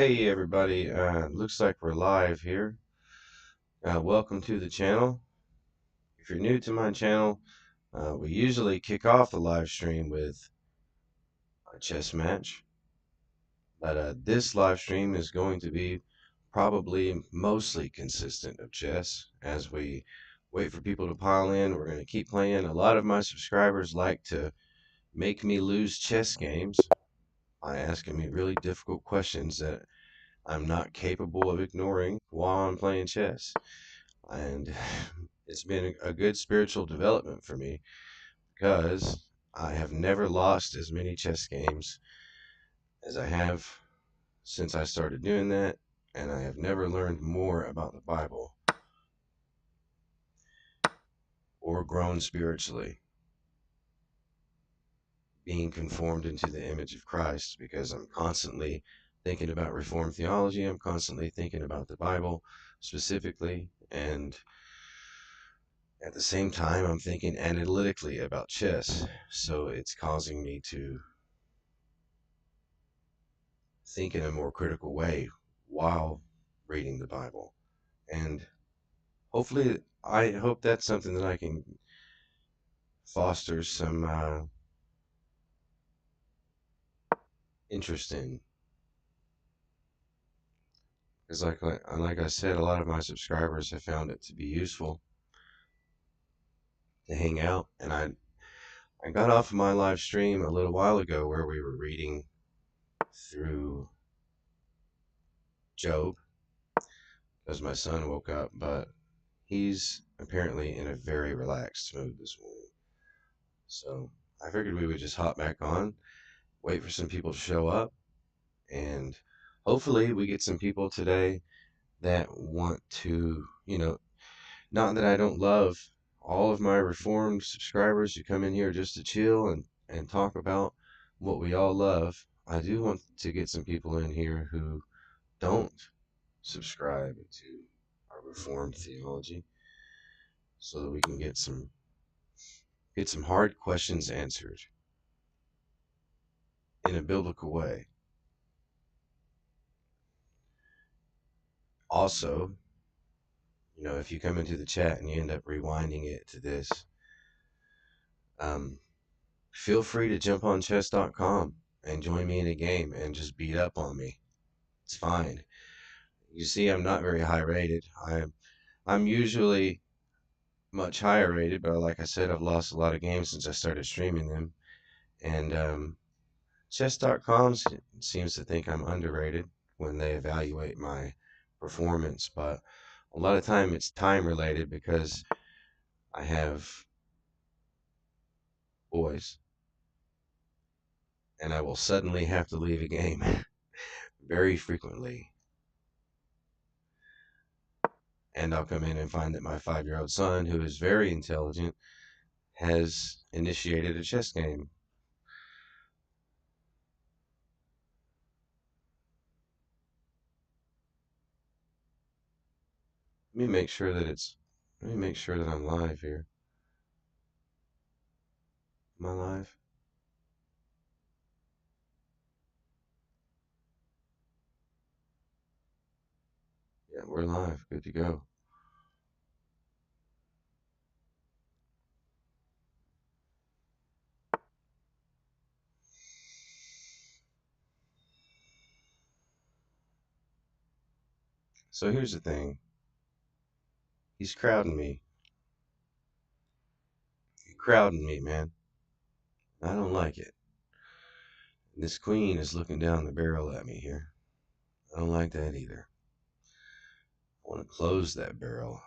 Hey everybody, looks like we're live here. Welcome to the channel. If you're new to my channel, we usually kick off the live stream with a chess match, but this live stream is going to be probably mostly consistent of chess. As we wait for people to pile in, we're going to keep playing. A lot of my subscribers like to make me lose chess games by asking me really difficult questions that I'm not capable of ignoring while I'm playing chess. And it's been a good spiritual development for me because I have never lost as many chess games as I have since I started doing that, and I have never learned more about the Bible or grown spiritually, being conformed into the image of Christ, because I'm constantly thinking about Reformed theology. I'm constantly thinking about the Bible specifically, and at the same time, I'm thinking analytically about chess. So it's causing me to think in a more critical way while reading the Bible. And hopefully, I hope that's something that I can foster some interest in. Because, like I said, a lot of my subscribers have found it to be useful to hang out. And I got off of my live stream a little while ago where we were reading through Job because my son woke up, but he's apparently in a very relaxed mood this morning. So I figured we would just hop back on, wait for some people to show up, and hopefully we get some people today that want to, not that I don't love all of my Reformed subscribers who come in here just to chill and talk about what we all love. I do want to get some people in here who don't subscribe to our Reformed theology so that we can get some hard questions answered in a biblical way. Also, if you come into the chat and you end up rewinding it to this, um, feel free to jump on chess.com and join me in a game and just beat up on me. It's fine. You see, I'm not very high rated. I'm usually much higher rated, but like I said, I've lost a lot of games since I started streaming them. And chess.com seems to think I'm underrated when they evaluate my performance, but a lot of time it's time related because I have boys and I will suddenly have to leave a game very frequently. And I'll come in and find that my 5-year-old son, who is very intelligent, has initiated a chess game. Let me make sure that I'm live here. Am I live? Yeah, we're live. Good to go. So here's the thing. He's crowding me. He's crowding me, man. I don't like it. This queen is looking down the barrel at me here. I don't like that either. I want to close that barrel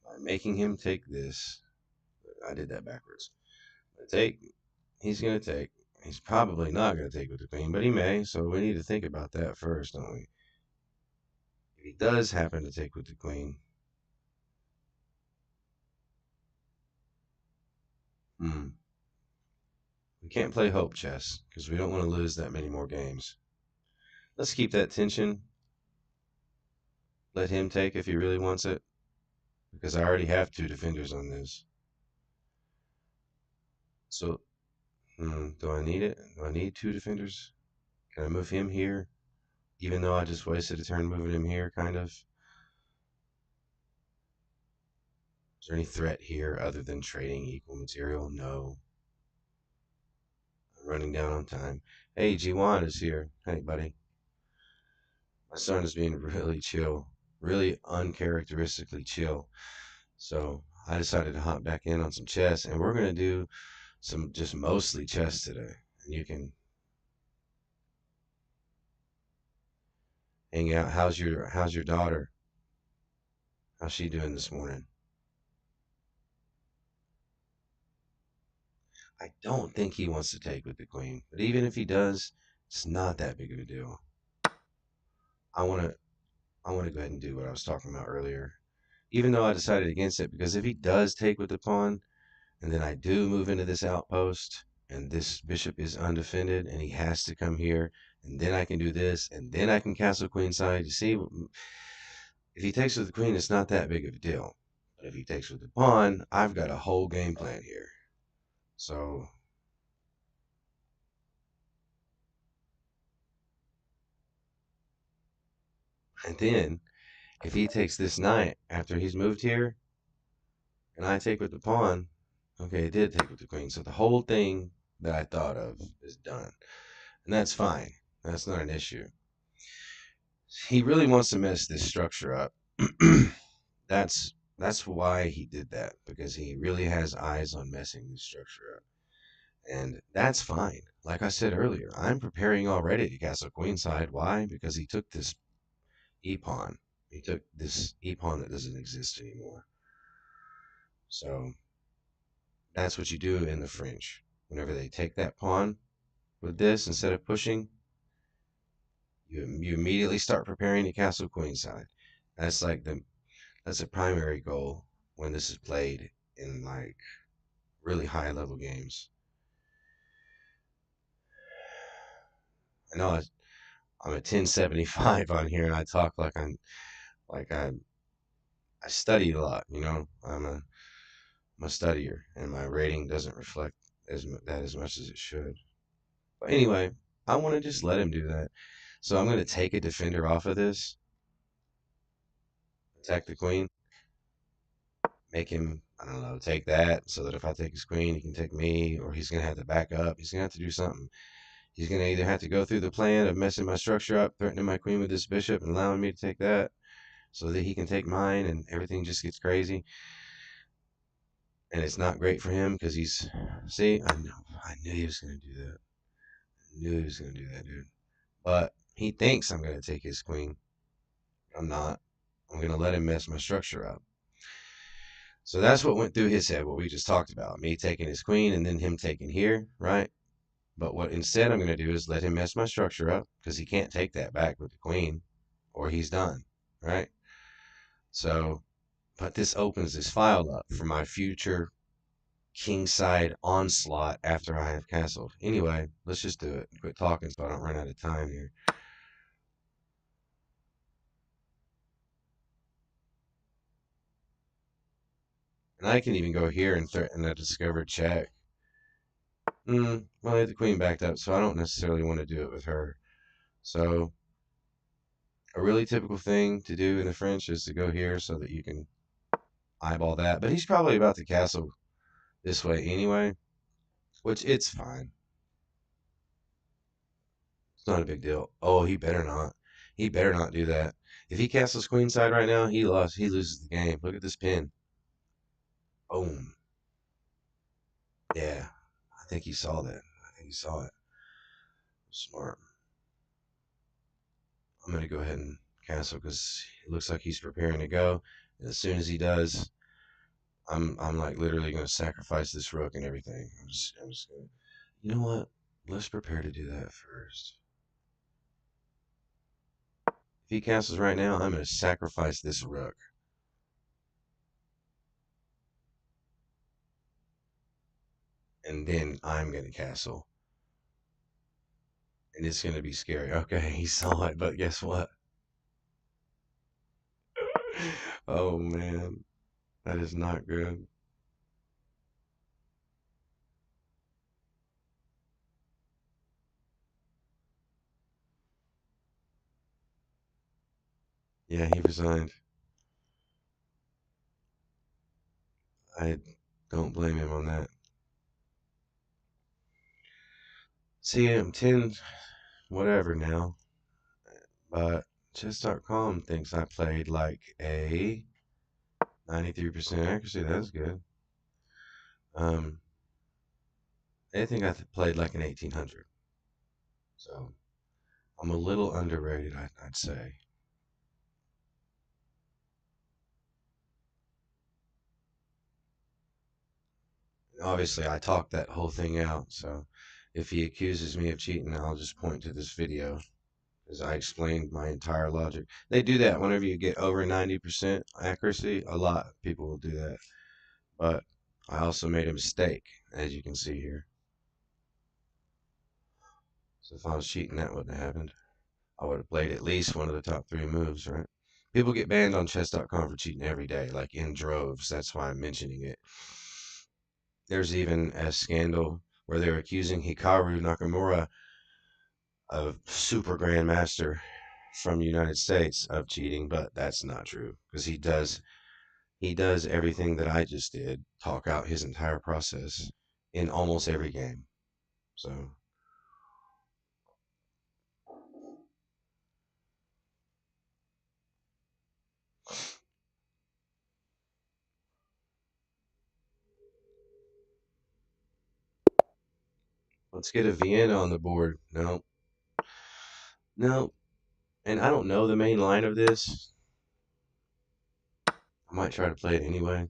by making him take this. I did that backwards. He's going to take. He's probably not going to take with the queen, but he may, so we need to think about that first, don't we? If he does happen to take with the queen, we can't play hope chess because we don't want to lose that many more games. Let's keep that tension. Let him take if he really wants it, because I already have 2 defenders on this. So, do I need it? Do I need 2 defenders? Can I move him here? even though I just wasted a turn moving him here, kind of. Is there any threat here other than trading equal material? No. I'm running down on time. Hey, G1 is here. Hey, buddy. My son is being really chill, really uncharacteristically chill. So I decided to hop back in on some chess, and we're gonna do some just mostly chess today. And you can hang out. How's your daughter? How's she doing this morning? I don't think he wants to take with the queen, but even if he does, it's not that big of a deal. I wanna I wanna go ahead and do what I was talking about earlier. Even though I decided against it, because if he does take with the pawn, and then I do move into this outpost, and this bishop is undefended, and he has to come here, and then I can do this, and then I can castle queenside. You see, if he takes with the queen, it's not that big of a deal. But if he takes with the pawn, I've got a whole game plan here. So, and then if he takes this knight after he's moved here, and I take with the pawn, okay, it did take with the queen. So the whole thing that I thought of is done. And that's fine. That's not an issue. He really wants to mess this structure up. that's why he did that, because he really has eyes on messing this structure up. And that's fine. Like I said earlier, I'm preparing already to castle queenside. Why? Because he took this e-pawn. He took this e-pawn that doesn't exist anymore. So that's what you do in the French. Whenever they take that pawn with this, instead of pushing, you immediately start preparing to castle queenside. That's like that's a primary goal when this is played in like really high level games. I know I'm a 1075 on here, and I talk like I study a lot. I'm a studier, and my rating doesn't reflect that as much as it should. But anyway, I want to just let him do that. So I'm going to take a defender off of this, attack the queen, make him, I don't know, take that, so that if I take his queen, he can take me, or he's going to have to back up. He's going to have to do something. He's going to either have to go through the plan of messing my structure up, threatening my queen with this bishop, and allowing me to take that, so that he can take mine, and everything just gets crazy. And it's not great for him, because see, I knew he was going to do that. I knew he was going to do that, dude. But he thinks I'm going to take his queen. I'm not. I'm going to let him mess my structure up. So that's what went through his head, what we just talked about. Me taking his queen and then him taking here, right? But what instead I'm going to do is let him mess my structure up, because he can't take that back with the queen, or he's done, right? So, but this opens this file up for my future kingside onslaught after I have castled. Anyway, let's just do it. Quit talking so I don't run out of time here. And I can even go here and threaten a discovered check. Well, I had the queen backed up, so I don't necessarily want to do it with her. So, a really typical thing to do in the French is to go here so that you can eyeball that. But he's probably about to castle this way anyway, which it's fine. It's not a big deal. Oh, he better not. He better not do that. If he castles queenside right now, he lost. He loses the game. Look at this pin. Boom. Yeah, I think he saw that. I think he saw it. Smart. I'm gonna go ahead and cancel, because it looks like he's preparing to go. And as soon as he does, I'm like literally gonna sacrifice this rook and everything. I'm just gonna. You know what? Let's prepare to do that first. If he castles right now, I'm gonna sacrifice this rook. And then I'm gonna castle. And it's gonna be scary. Okay, he saw it, but guess what? Oh man, that is not good. Yeah, he resigned. I don't blame him on that. See, I'm 10 whatever now, but chess.com thinks I played like a 93% accuracy. That's good. Um, they think I played like an 1800. So I'm a little underrated, I'd say. Obviously, I talked that whole thing out, so if he accuses me of cheating, I'll just point to this video because I explained my entire logic. They do that whenever you get over 90% accuracy. A lot of people will do that. But I also made a mistake, as you can see here. So if I was cheating, that wouldn't have happened. I would have played at least one of the top 3 moves, right? People get banned on chess.com for cheating every day, like in droves. That's why I'm mentioning it. There's even a scandal where they're accusing Hikaru Nakamura, a super grandmaster from the United States, of cheating, but that's not true because he does everything that I just did, talk out his entire process in almost every game. So let's get a Vienna on the board. No, no, and I don't know the main line of this. I might try to play it anyway,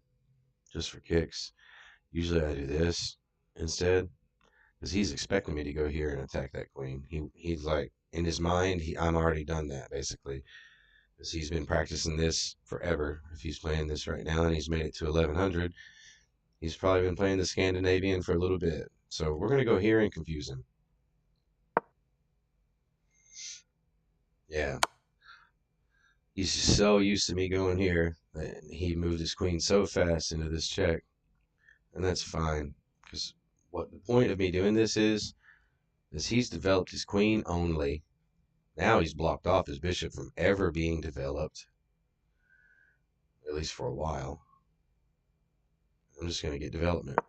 just for kicks. Usually I do this instead, because he's expecting me to go here and attack that queen. He's like, in his mind, I'm already done that basically, because he's been practicing this forever. If he's playing this right now and he's made it to 1100, he's probably been playing the Scandinavian for a little bit. So we're gonna go here and confuse him. Yeah, he's so used to me going here that he moved his queen so fast into this check, and that's fine. Because what the point of me doing this is he's developed his queen only. Now he's blocked off his bishop from ever being developed, at least for a while. I'm just gonna get development.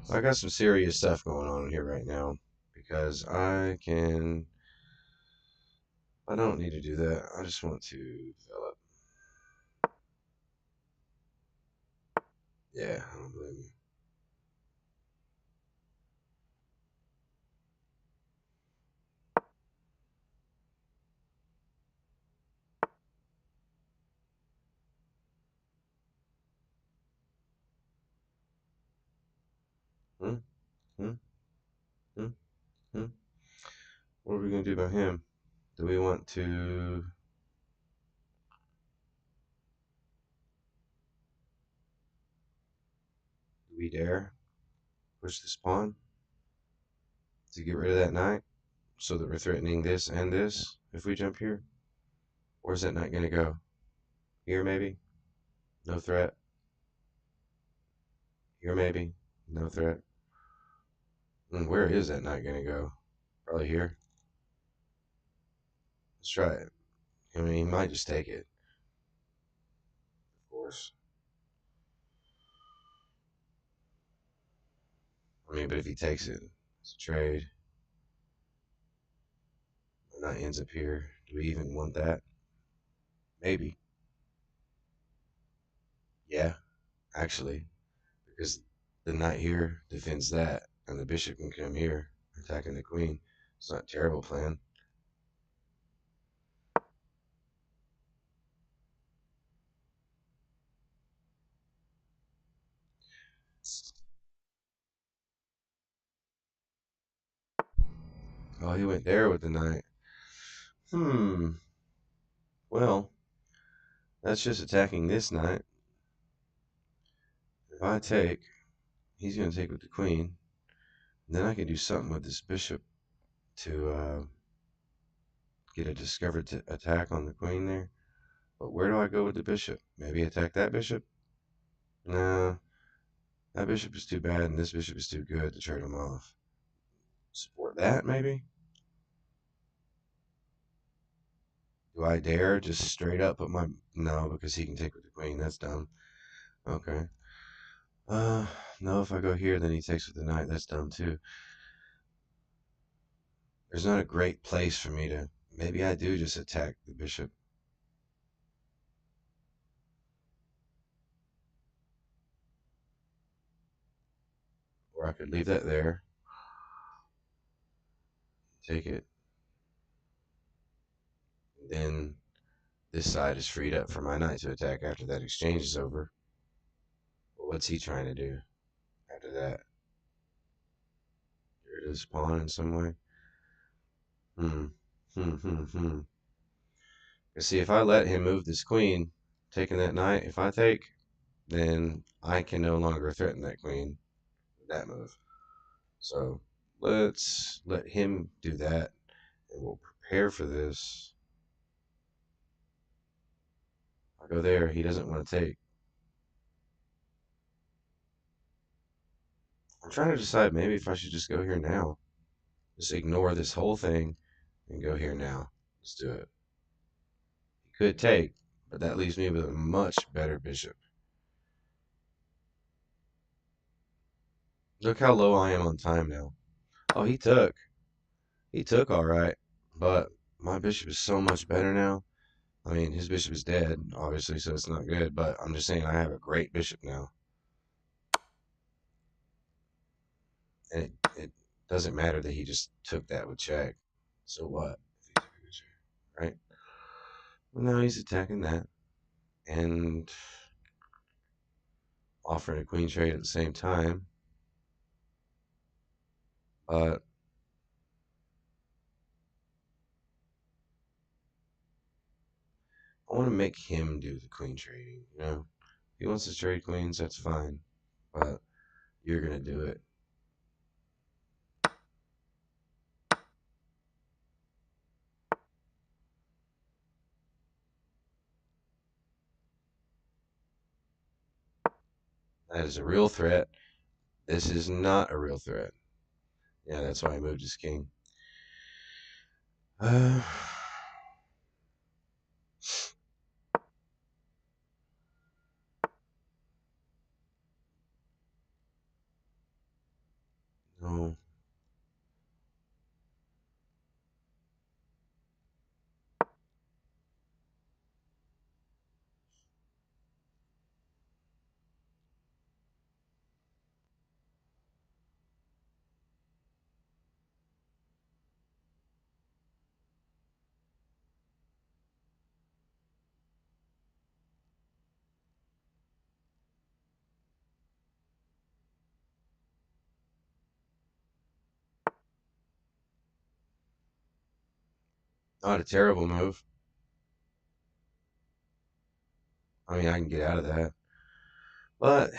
So I got some serious stuff going on here right now because I don't need to do that. I just want to develop. Yeah, I don't blame you. Hmm? Hmm? Hmm? Hmm? What are we gonna do about him? Do we want to? Do we dare push this pawn to get rid of that knight so that we're threatening this and this if we jump here? Where's that knight gonna go? Here maybe? No threat. Here maybe? No threat. Where is that knight gonna go? Probably here. Let's try it. I mean, he might just take it, of course. I mean, but if he takes it, it's a trade. The knight ends up here. Do we even want that? Maybe. Yeah, actually, because the knight here defends that, and the bishop can come here, attacking the queen. It's not a terrible plan. Oh, he went there with the knight. Hmm. Well, that's just attacking this knight. If I take, he's going to take with the queen. Then I can do something with this bishop to get a discovered attack on the queen there. But where do I go with the bishop? Maybe attack that bishop? Nah, that bishop is too bad and this bishop is too good to trade them off. Support that, maybe? Do I dare just straight up put my... No, because he can take with the queen. That's dumb. Okay. No, if I go here, then he takes with the knight. That's dumb, too. There's not a great place for me to... Maybe I do just attack the bishop. Or I could leave that there. Take it. And then this side is freed up for my knight to attack after that exchange is over. But what's he trying to do after that? Get rid of his pawn in some way? You see, if I let him move this queen, taking that knight, if I take, then I can no longer threaten that queen with that move. So let's let him do that, and we'll prepare for this. I'll go there. He doesn't want to take. I'm trying to decide maybe if I should just go here now. Just ignore this whole thing and go here now. Let's do it. He could take, but that leaves me with a much better bishop. Look how low I am on time now. Oh, he took. He took all right, but my bishop is so much better now. I mean, his bishop is dead, obviously, so it's not good, but I'm just saying I have a great bishop now. And it doesn't matter that he just took that with check. So what? If he took it with check, right? Well, now he's attacking that and offering a queen trade at the same time. But I want to make him do the queen trading, you know? If he wants to trade queens, that's fine. But you're going to do it. That is a real threat. This is not a real threat. Yeah, that's why I moved his king. Uh, no. Not a terrible move. I mean, I can get out of that. But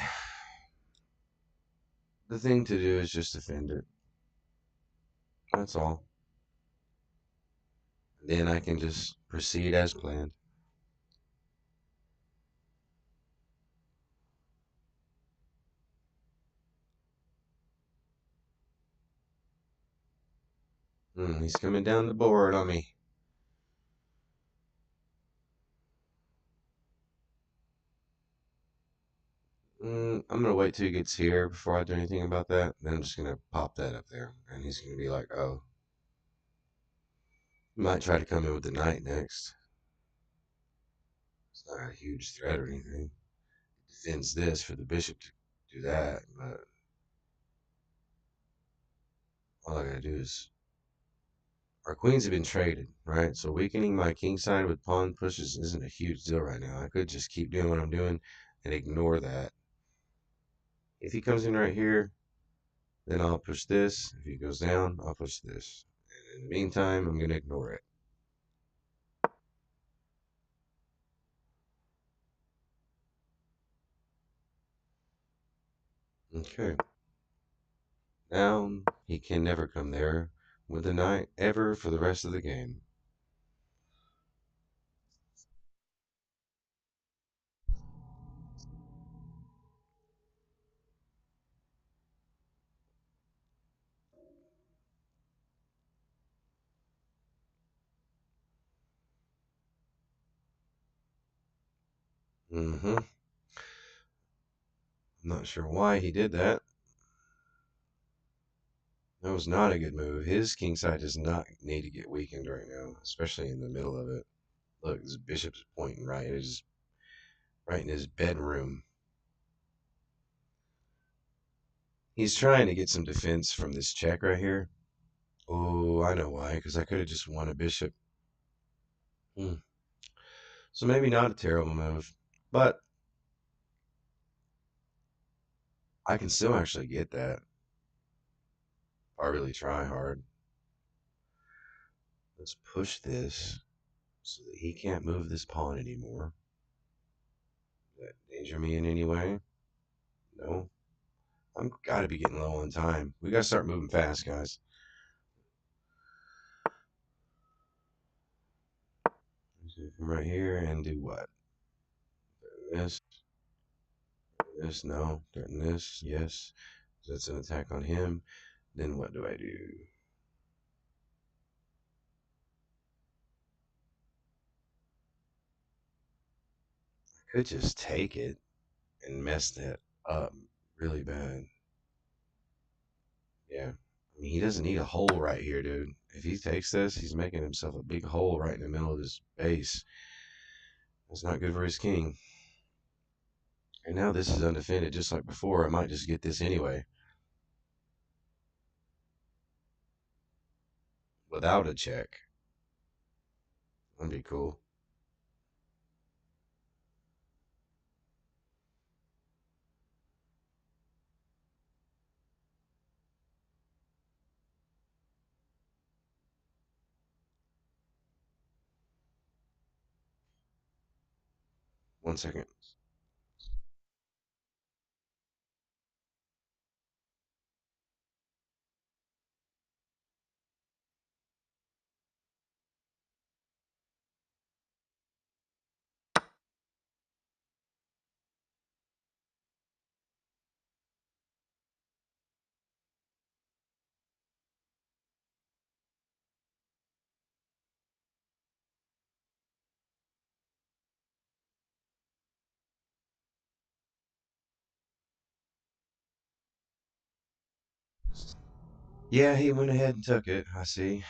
the thing to do is just defend it. That's all. Then I can just proceed as planned. He's coming down the board on me. I'm going to wait till he gets here before I do anything about that. Then I'm just going to pop that up there. And he's going to be like, oh. He might try to come in with the knight next. It's not a huge threat or anything. It defends this for the bishop to do that. But all I got to do is... Our queens have been traded, right? So weakening my king side with pawn pushes isn't a huge deal right now. I could just keep doing what I'm doing and ignore that. If he comes in right here, then I'll push this. If he goes down, I'll push this. And in the meantime, I'm going to ignore it. Okay. Now he can never come there with the knight ever for the rest of the game. I'm not sure why he did that. That was not a good move. His kingside does not need to get weakened right now, especially in the middle of it. Look, his bishop's pointing right in his bedroom. He's trying to get some defense from this check right here. Oh, I know why, because I could have just won a bishop. So maybe not a terrible move, but I can still actually get that if I really try hard. Let's push this so that he can't move this pawn anymore. Does that danger me in any way? No. I'm gotta be getting low on time. We gotta start moving fast, guys. Come right here and do what? This, no. Threaten this, yes. That's an attack on him. Then what do I do? I could just take it and mess that up really bad. Yeah. I mean, he doesn't need a hole right here, dude. If he takes this, he's making himself a big hole right in the middle of his base. That's not good for his king. And now this is undefended just like before. I might just get this anyway. Without a check. That'd be cool. One second. Yeah, he went ahead and took it. I see.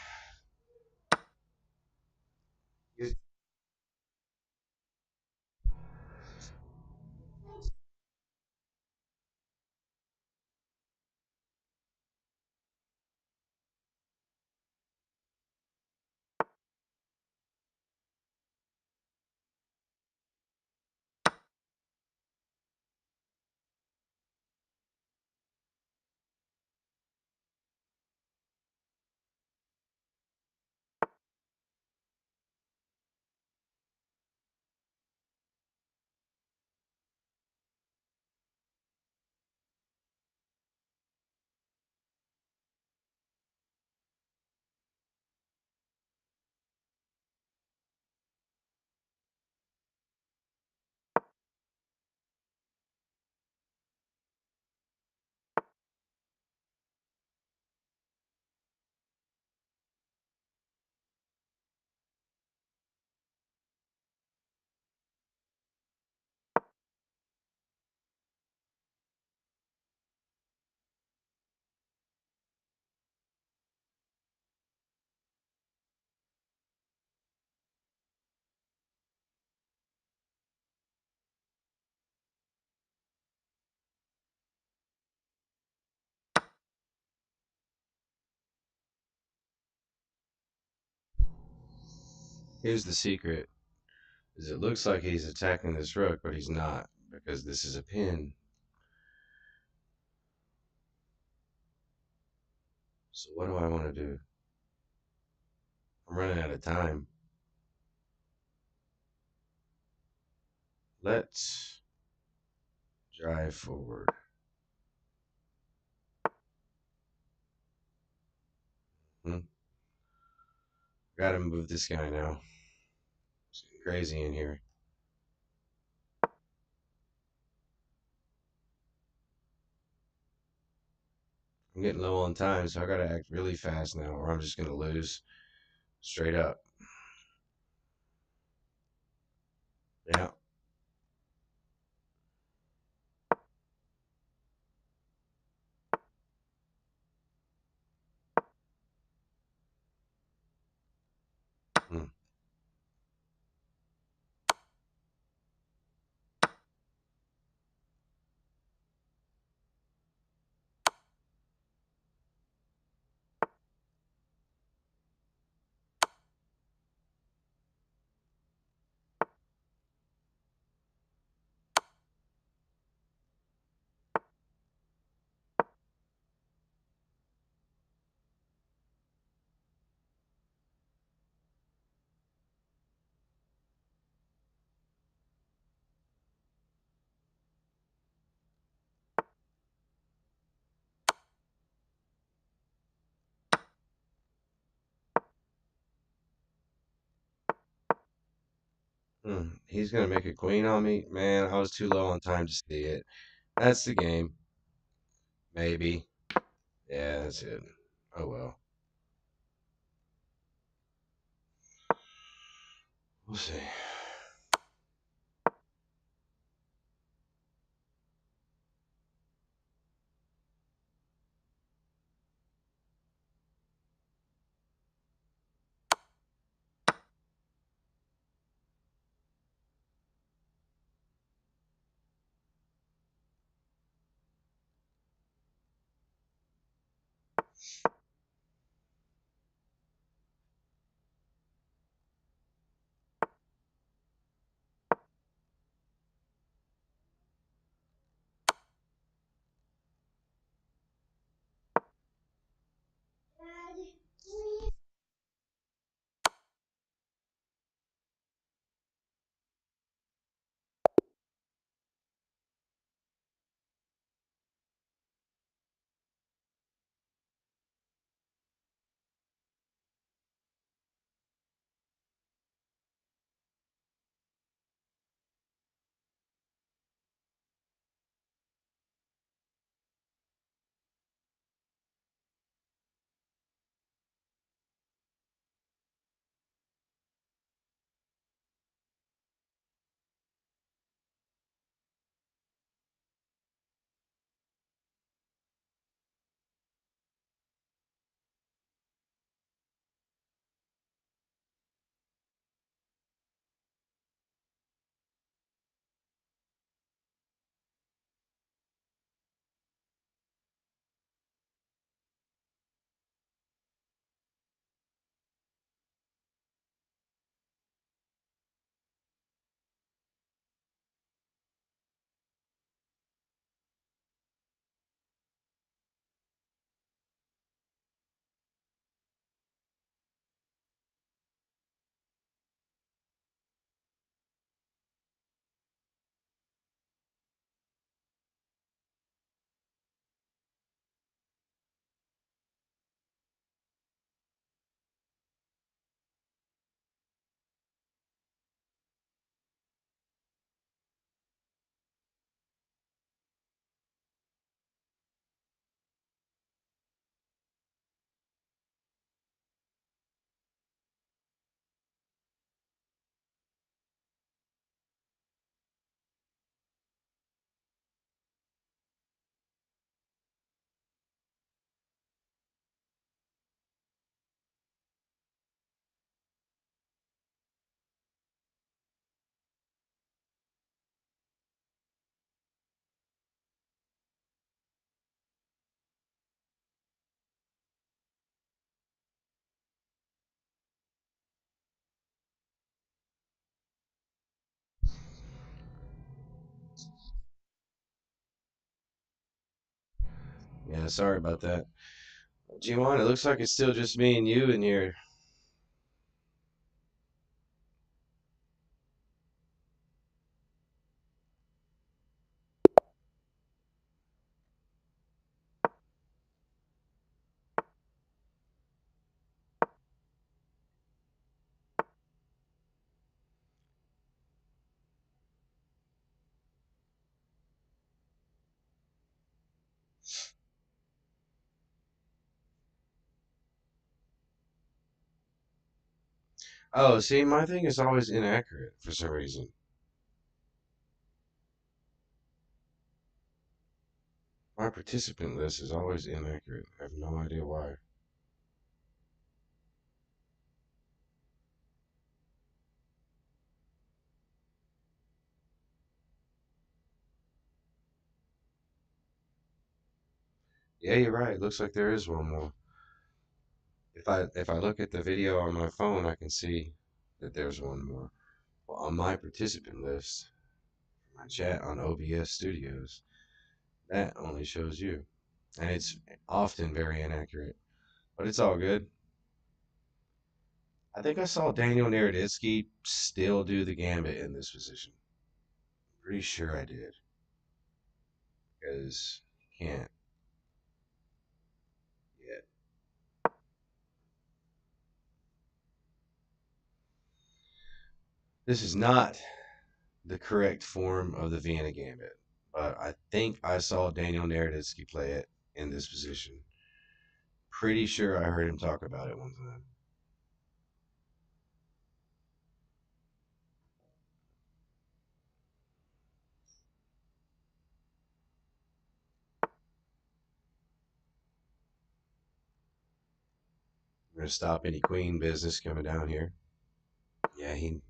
Here's the secret. Is it looks like he's attacking this rook, but he's not, because this is a pin. So what do I want to do? I'm running out of time. Let's drive forward. Hmm. Gotta move this guy now. It's crazy in here. I'm getting low on time, so I gotta act really fast now, or I'm just gonna lose straight up. Yeah. Hmm. He's gonna make a queen on me? Man, I was too low on time to see it. That's the game. Maybe. Yeah, that's it. Oh well. We'll see. Yeah, sorry about that. G1, it looks like it's still just me and you in here. Oh, see, my thing is always inaccurate for some reason. My participant list is always inaccurate. I have no idea why. Yeah, you're right. It looks like there is one more. If I look at the video on my phone, I can see that there's one more. Well, on my participant list, my chat on OBS Studios, that only shows you, and it's often very inaccurate. But it's all good. I think I saw Daniel Naroditsky still do the gambit in this position. Pretty sure I did, because you can't yet. This is not the correct form of the Vienna Gambit, but I think I saw Daniel Naroditsky play it in this position. Pretty sure I heard him talk about it one time. I'm gonna stop any queen business coming down here. Yeah, he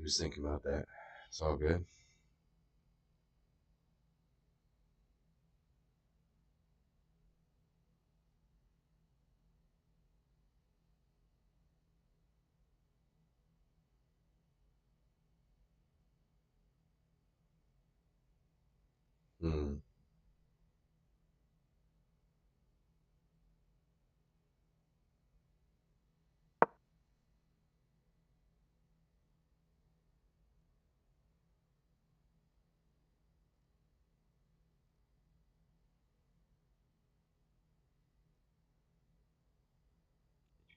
was thinking about that. It's all good. Hmm.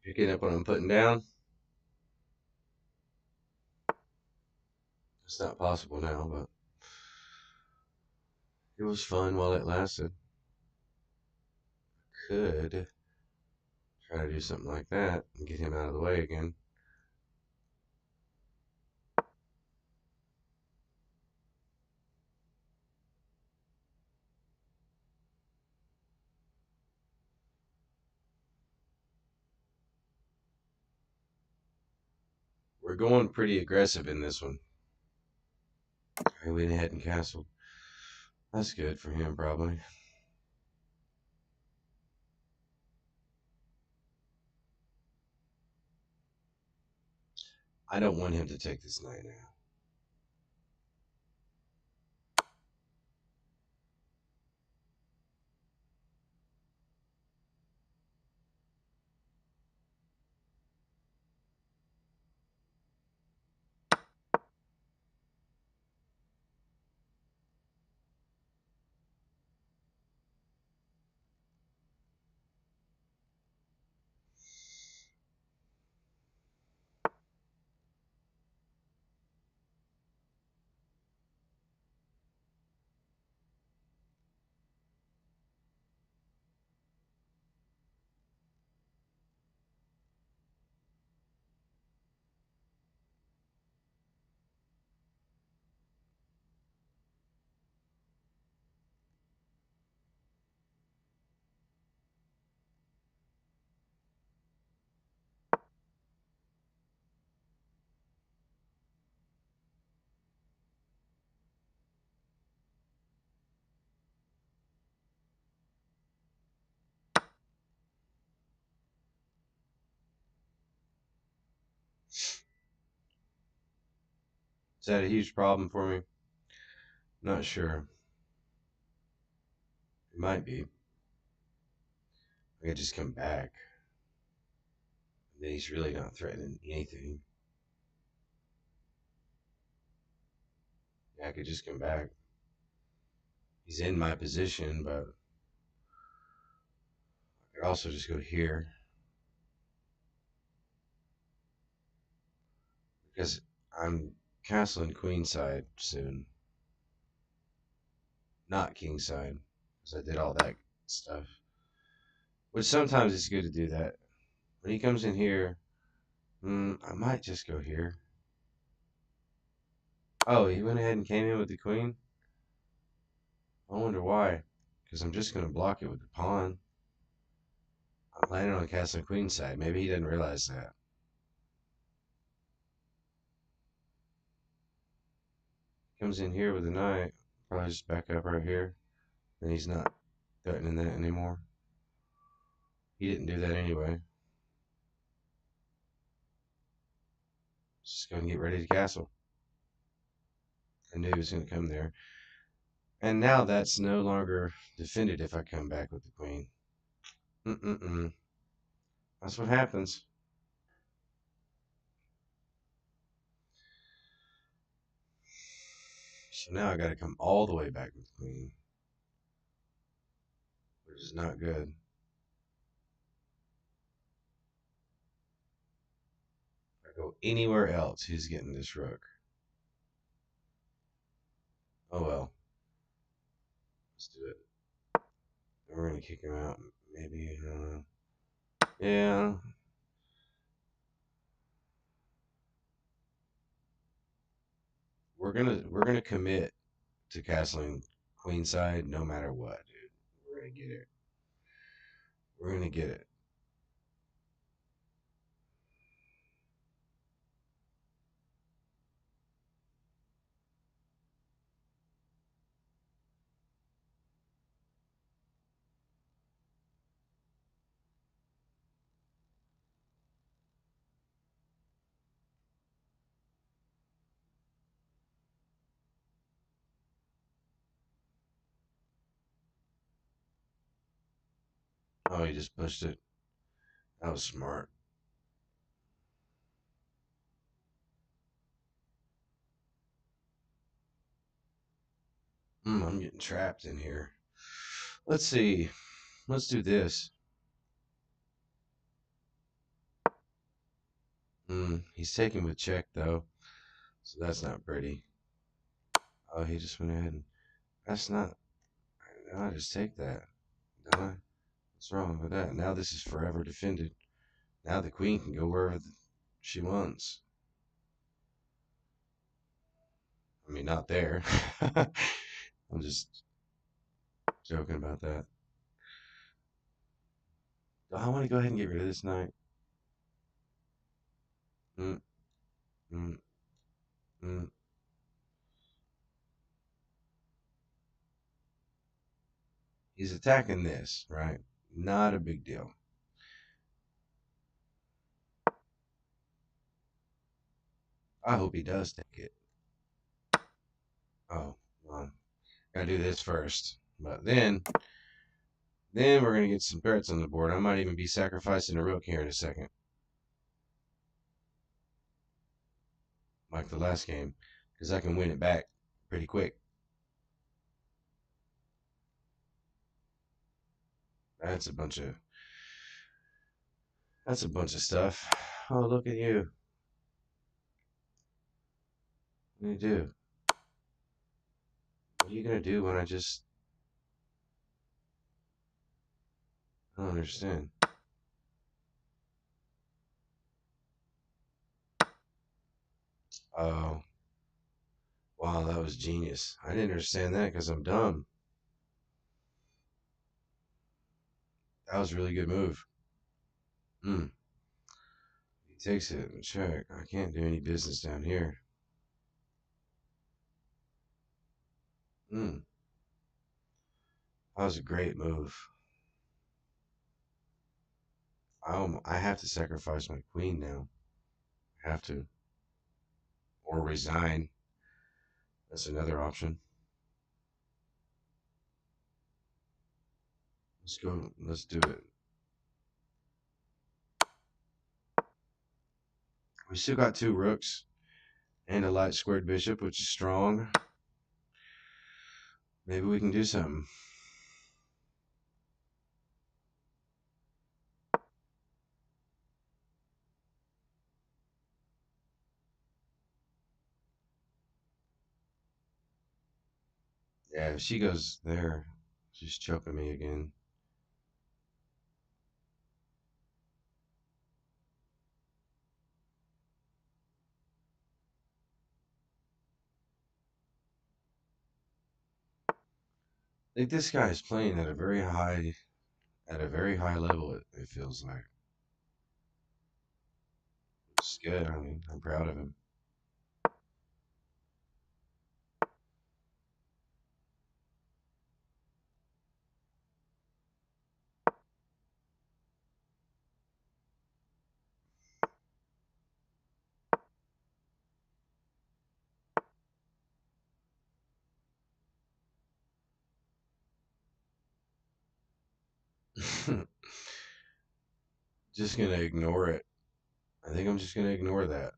Picking up what I'm putting down? It's not possible now, but it was fun while it lasted. Could try to do something like that and get him out of the way again. We're going pretty aggressive in this one. I went ahead and castled. That's good for him, probably. I don't want him to take this knight now. Is that a huge problem for me? Not sure. It might be. I could just come back. And then he's really not threatening anything. Yeah, I could just come back. He's in my position, but I could also just go here. Because I'm castling queenside soon. Not kingside. Because I did all that stuff. Which sometimes it's good to do that. When he comes in here, I might just go here. Oh, he went ahead and came in with the queen? I wonder why. Because I'm just going to block it with the pawn. I'm landing on castle and queen side. Maybe he didn't realize that. Comes in here with the knight. Probably just back up right here. Then he's not threatening that anymore. He didn't do that anyway. Just going to get ready to castle. I knew he was going to come there. And now that's no longer defended if I come back with the queen. That's what happens. So now I got to come all the way back with the queen, which is not good. If I go anywhere else, he's getting this rook. Oh well. Let's do it. And we're going to kick him out. Maybe. Yeah. We're gonna commit to castling queenside no matter what, dude. We're gonna get it. We're gonna get it. Oh, he just pushed it. That was smart. I'm getting trapped in here. Let's see. Let's do this. He's taking with check though, so that's not pretty. Oh, he just went ahead and that's not. I just take that. Don't I? What's wrong with that? Now this is forever defended. Now the queen can go wherever she wants. I mean, not there. I'm just joking about that. I want to go ahead and get rid of this knight. Mm, mm, mm. He's attacking this, right? Not a big deal. I hope he does take it. Oh, well, gotta do this first. But then we're gonna get some threats on the board. I might even be sacrificing a rook here in a second, like the last game, because I can win it back pretty quick. That's a bunch of stuff. Oh, look at you. What do you do? What are you gonna do when I just? I don't understand. Oh, wow, that was genius. I didn't understand that because I'm dumb. That was a really good move. Hmm. He takes it and check. I can't do any business down here. Hmm. That was a great move. I have to sacrifice my queen now. I have to. Or resign. That's another option. Let's go. Let's do it. We still got 2 rooks and a light squared bishop, which is strong. Maybe we can do something. Yeah, if she goes there, she's choking me again. I think this guy is playing at a very high level. It feels like it's good. I mean, I'm proud of him. Just gonna ignore it. I think I'm just gonna ignore that.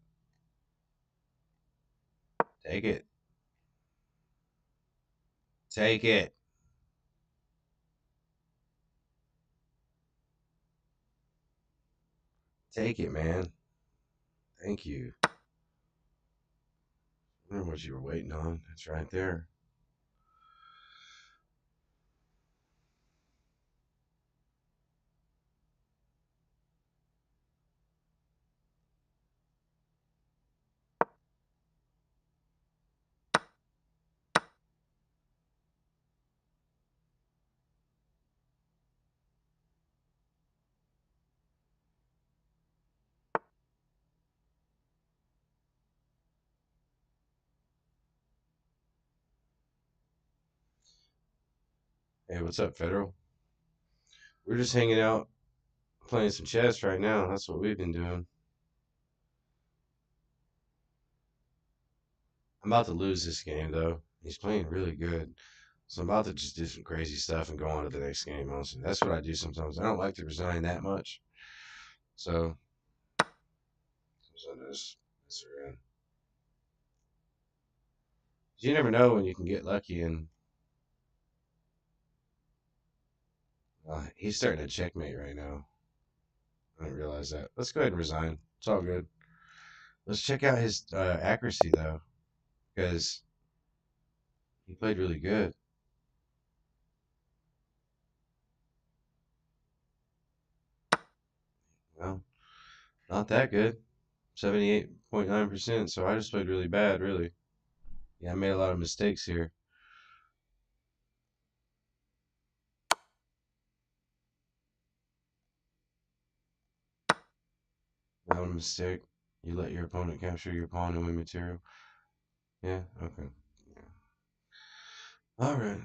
Take it. Take it. Take it, man. Thank you. I wonder what you were waiting on. That's right there. Hey, what's up, Federal? We're just hanging out, playing some chess right now. That's what we've been doing. I'm about to lose this game, though. He's playing really good. So I'm about to just do some crazy stuff and go on to the next game, honestly. That's what I do sometimes. I don't like to resign that much. So I just mess around. You never know when you can get lucky, and he's starting to checkmate right now. I didn't realize that. Let's go ahead and resign. It's all good. Let's check out his accuracy, though, because he played really good. Well, not that good. 78.9%. So I just played really bad, really. Yeah, I made a lot of mistakes here. That was a mistake. You let your opponent capture your pawn and win material. Yeah, okay. Yeah. All right.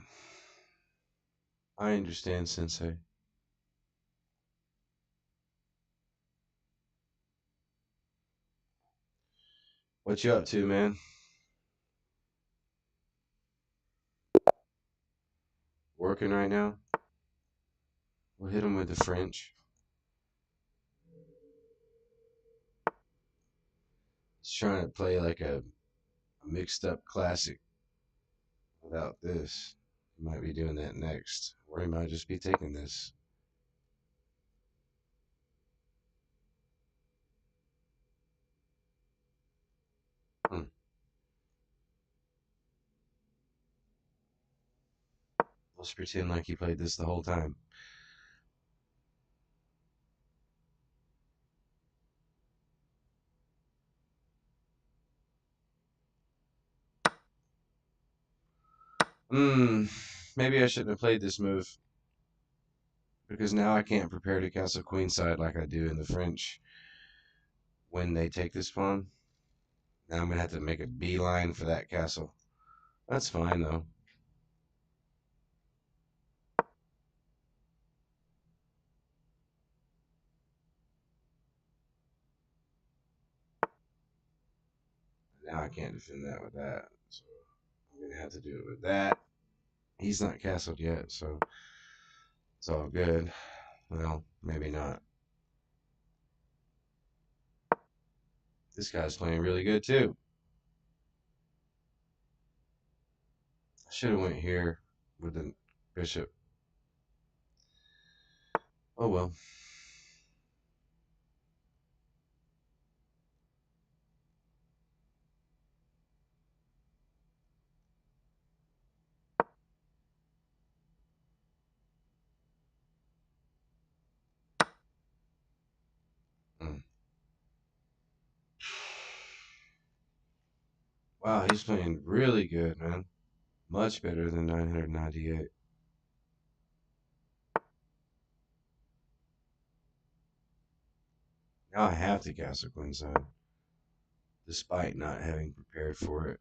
I understand, Sensei. What you up to, man? Working right now? We'll hit him with the French. He's trying to play like a mixed up classic without this. He might be doing that next. Or he might just be taking this. Hmm. Let's pretend like he played this the whole time. Maybe I shouldn't have played this move. Because now I can't prepare to castle queenside like I do in the French when they take this pawn. Now I'm going to have to make a beeline for that castle. That's fine, though. Now I can't defend that with that. So I'm going to have to do it with that. He's not castled yet, so it's all good. Well, maybe not. This guy's playing really good, too. I should have went here with the bishop. Oh, well. Mm. Wow, he's playing really good, man. Much better than 998. Now I have to castle queenside, despite not having prepared for it.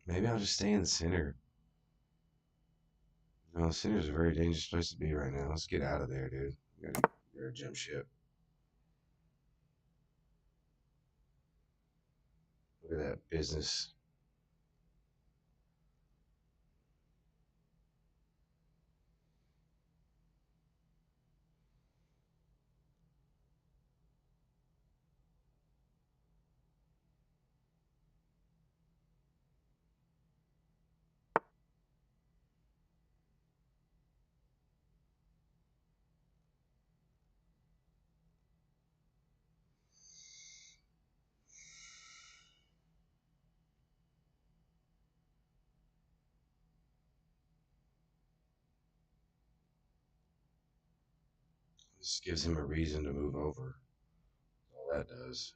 Maybe I'll just stay in the center. No, the center's a very dangerous place to be right now. Let's get out of there, dude. We gotta jump ship. Look at that business. This gives him a reason to move over. All that does.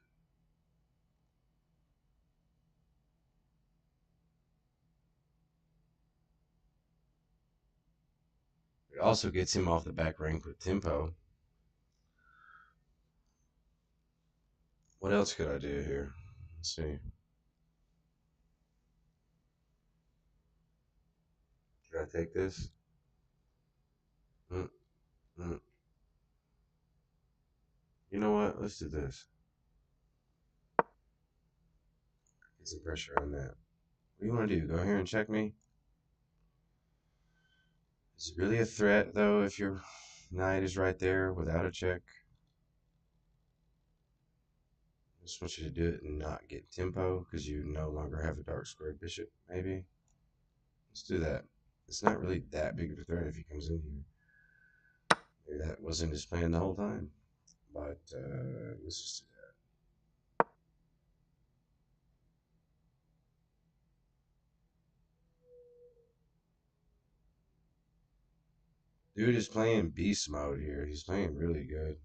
It also gets him off the back rank with tempo. What else could I do here? Let's see. Could I take this? Mm, mm. You know what? Let's do this. Get some pressure on that. What do you want to do? Go here and check me? Is it really a threat, though, if your knight is right there without a check? I just want you to do it and not get tempo because you no longer have a dark squared bishop, maybe? Let's do that. It's not really that big of a threat if he comes in here. Maybe that wasn't his plan the whole time. But let's just do that. Dude is playing beast mode here. He's playing really good.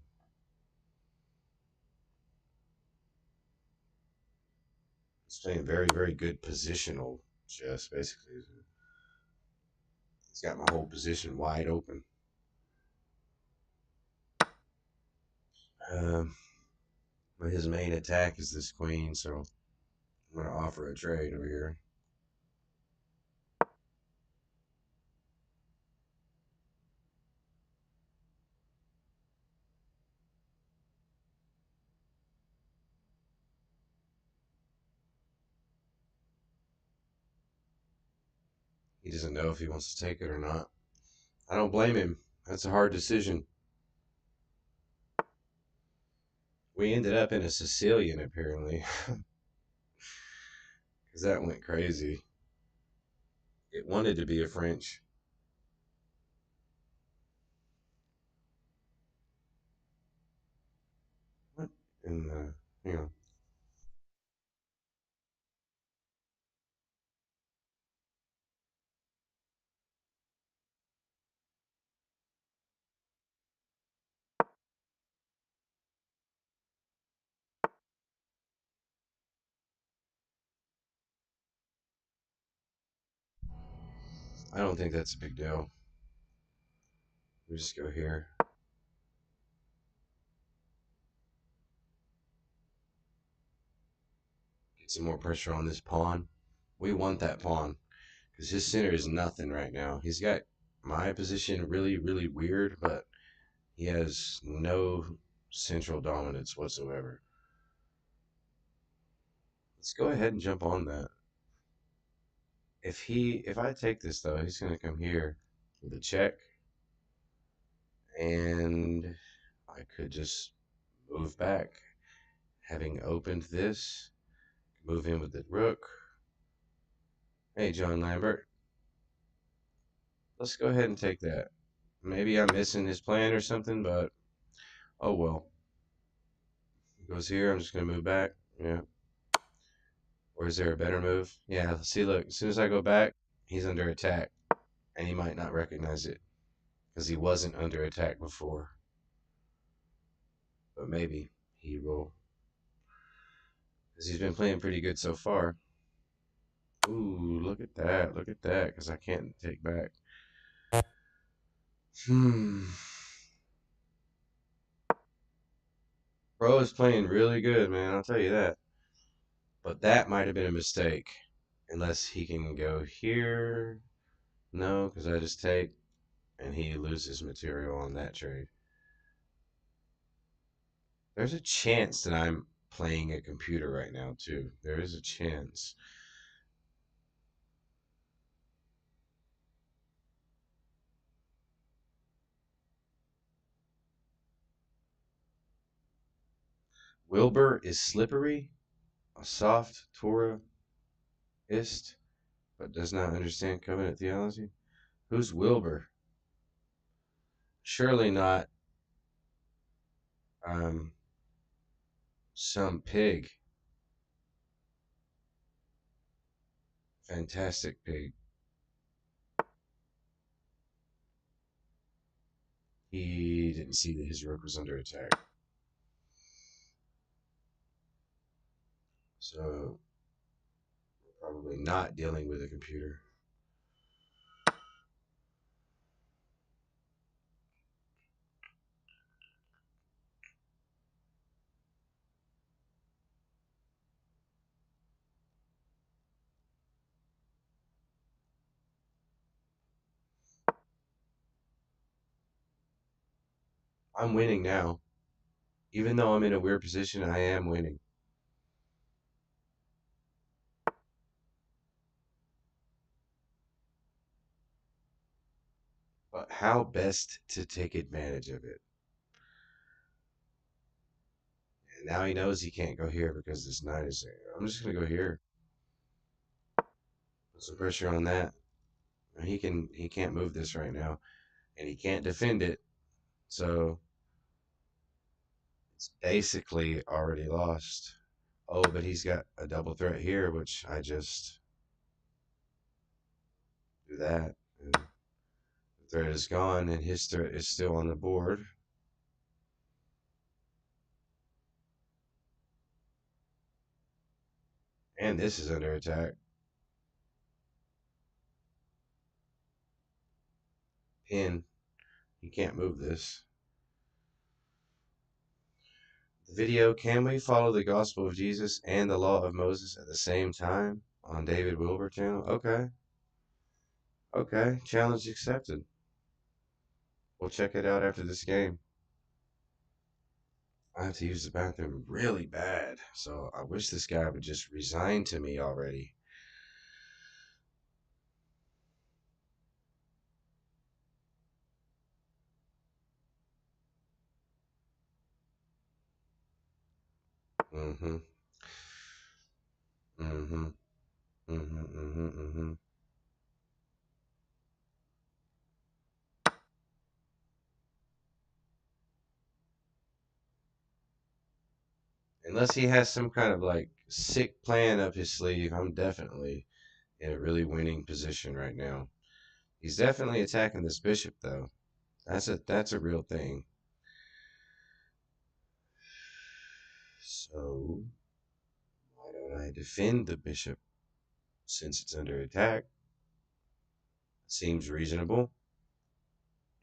He's playing very, very good positional chess, basically. He's got my whole position wide open. But his main attack is this queen, so I'm going to offer a trade over here. He doesn't know if he wants to take it or not. I don't blame him. That's a hard decision. We ended up in a Sicilian, apparently. Because that went crazy. It wanted to be a French. What in the, you know. I don't think that's a big deal. We just go here. Get some more pressure on this pawn. We want that pawn. Because his center is nothing right now. He's got my position really, really weird, but he has no central dominance whatsoever. Let's go ahead and jump on that. If I take this though, he's gonna come here with a check, and I could just move back, having opened this, move in with the rook. Hey, John Lambert, let's go ahead and take that. Maybe I'm missing his plan or something, but oh well. He goes here. I'm just gonna move back. Yeah. Or is there a better move? Yeah. See, look. As soon as I go back, he's under attack, and he might not recognize it because he wasn't under attack before. But maybe he will, because he's been playing pretty good so far. Ooh, look at that. Look at that, because I can't take back. Bro is playing really good, man. I'll tell you that. But that might have been a mistake. Unless he can go here. No, because I just take, and he loses material on that trade. There's a chance that I'm playing a computer right now, too. There is a chance. Wilbur is slippery, a soft Toraist, but does not understand covenant theology. Who's Wilbur? Surely not um, some pig. Fantastic pig. He didn't see that his rook was under attack. So, we're probably not dealing with a computer. I'm winning now. Even though I'm in a weird position, I am winning. But how best to take advantage of it? And now he knows he can't go here because this knight is there. I'm just going to go here. Put some pressure on that. He can't move this right now. And he can't defend it. So it's basically already lost. Oh, but he's got a double threat here, which I just do that. And the threat is gone, and his threat is still on the board. And this is under attack. Pin. He can't move this. The video, Can We Follow the Gospel of Jesus and the Law of Moses at the Same Time? On David Wilbur channel. Okay. Okay. Challenge accepted. We'll check it out after this game. I have to use the bathroom really bad, so I wish this guy would just resign to me already. Mm-hmm. Mm-hmm. Mm-hmm. Mm-hmm. Mm-hmm. Unless he has some kind of like sick plan up his sleeve, I'm definitely in a really winning position right now. He's definitely attacking this bishop though. That's a real thing. So why don't I defend the bishop since it's under attack? Seems reasonable.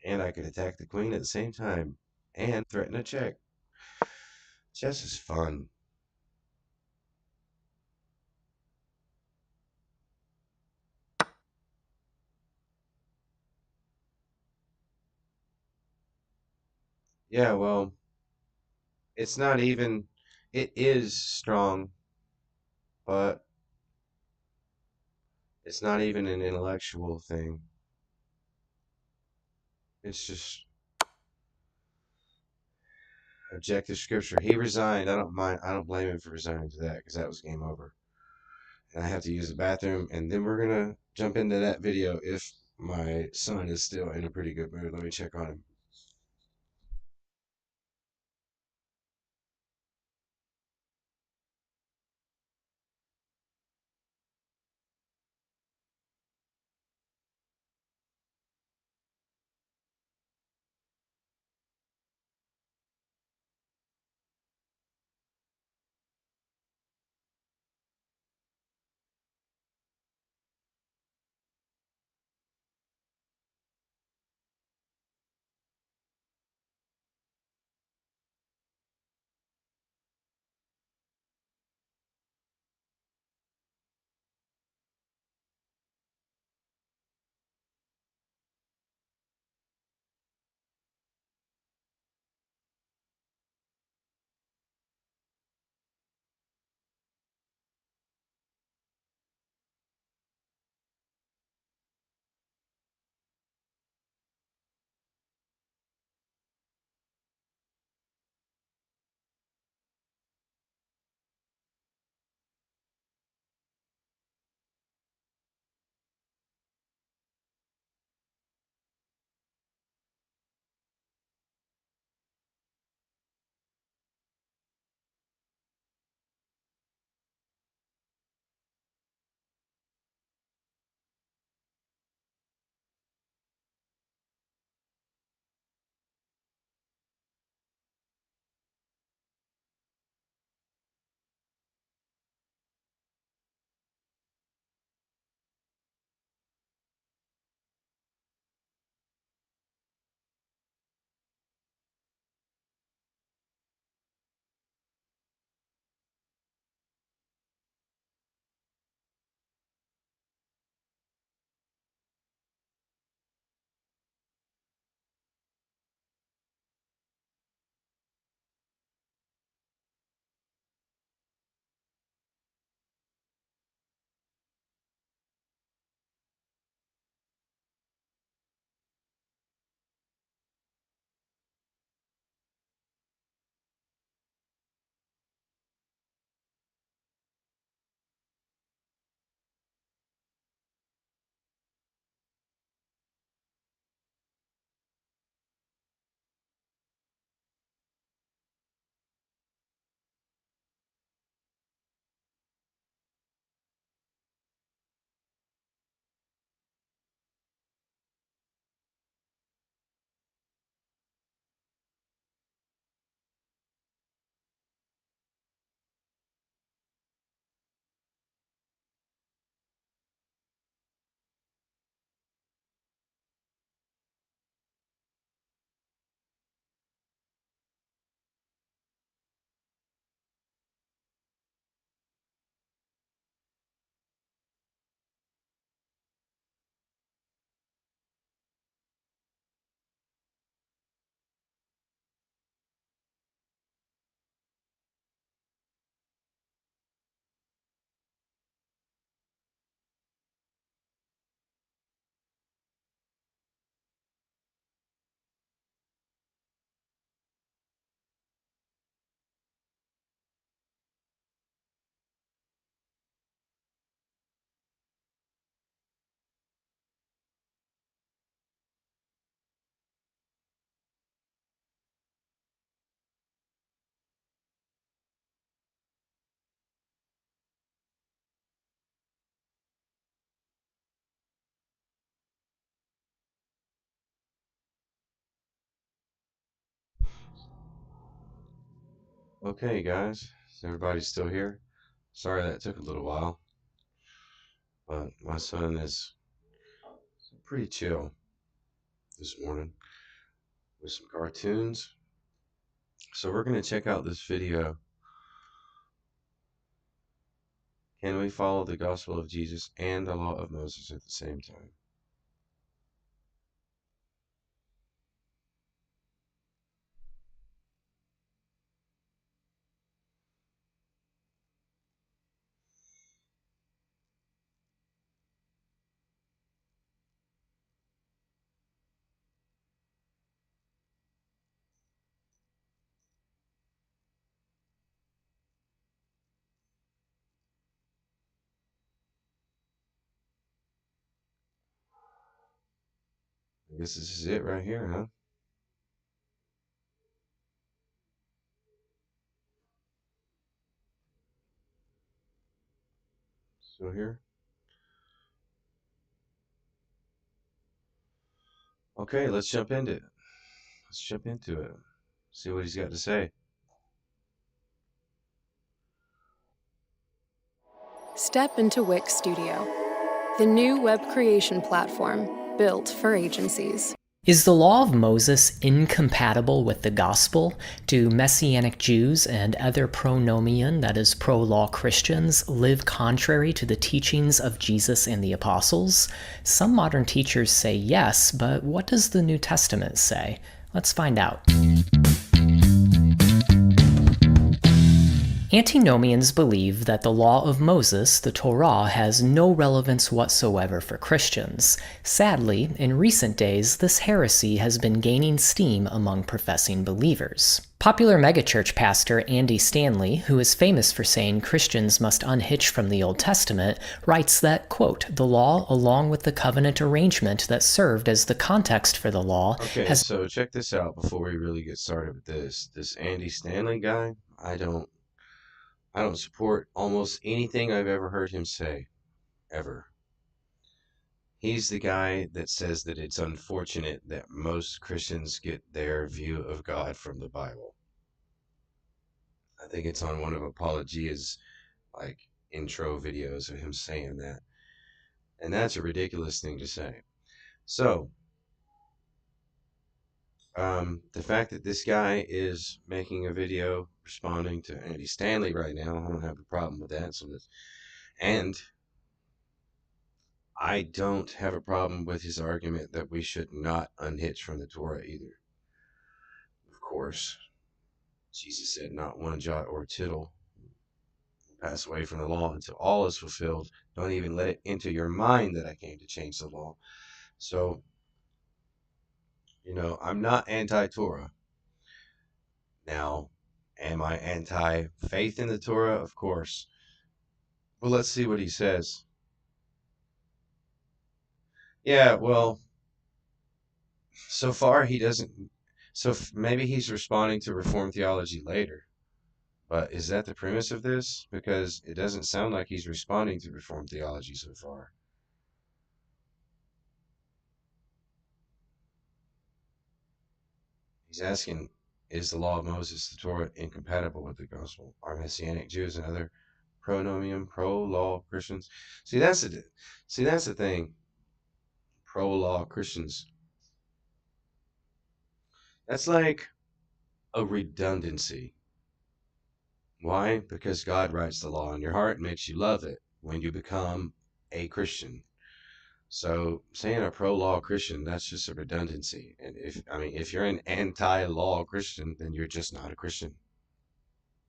And I could attack the queen at the same time and threaten a check. Chess is fun. Yeah, well, it's not even, it is strong, but it's not even an intellectual thing. It's just objective scripture. He resigned. I don't mind. I don't blame him for resigning to that because that was game over. And I have to use the bathroom, and then we're gonna jump into that video if my son is still in a pretty good mood. Let me check on him. Okay, guys, is everybody still here? Sorry that took a little while, but my son is pretty chill this morning with some cartoons. So we're going to check out this video. Can we follow the gospel of Jesus and the law of Moses at the same time? I guess this is it right here, huh? Still here? Okay, let's jump into it. Let's jump into it. See what he's got to say. Step into Wix Studio, the new web creation platform built for agencies. Is the law of Moses incompatible with the gospel? Do Messianic Jews and other pronomian, that is, pro-law Christians, live contrary to the teachings of Jesus and the apostles? Some modern teachers say yes, but what does the New Testament say? Let's find out. Antinomians believe that the law of Moses, the Torah, has no relevance whatsoever for Christians. Sadly, in recent days, this heresy has been gaining steam among professing believers. Popular megachurch pastor Andy Stanley, who is famous for saying Christians must unhitch from the Old Testament, writes that, quote, the law, along with the covenant arrangement that served as the context for the law, Okay, so check this out before we really get started with this. This Andy Stanley guy, I don't support almost anything I've ever heard him say, ever. He's the guy that says that it's unfortunate that most Christians get their view of God from the Bible. I think it's on one of Apologia's like intro videos of him saying that. And that's a ridiculous thing to say. So, the fact that this guy is making a video responding to Andy Stanley right now, I don't have a problem with that. And I don't have a problem with his argument that we should not unhitch from the Torah either. Of course, Jesus said, not one jot or tittle pass away from the law until all is fulfilled. Don't even let it enter your mind that I came to change the law. So, I'm not anti-Torah. Now, am I anti-faith in the Torah? Of course. Well, let's see what he says. Yeah, well, so far he doesn't. So maybe he's responding to Reformed theology later. But is that the premise of this? Because it doesn't sound like he's responding to Reformed theology so far. He's asking, is the law of Moses, the Torah, incompatible with the gospel? Are Messianic Jews and other pronomian, pro-law Christians? See, that's the thing. Pro-law Christians. That's like a redundancy. Why? Because God writes the law in your heart and makes you love it when you become a Christian. So saying a pro-law Christian, that's just a redundancy. And if you're an anti-law Christian, then you're just not a Christian.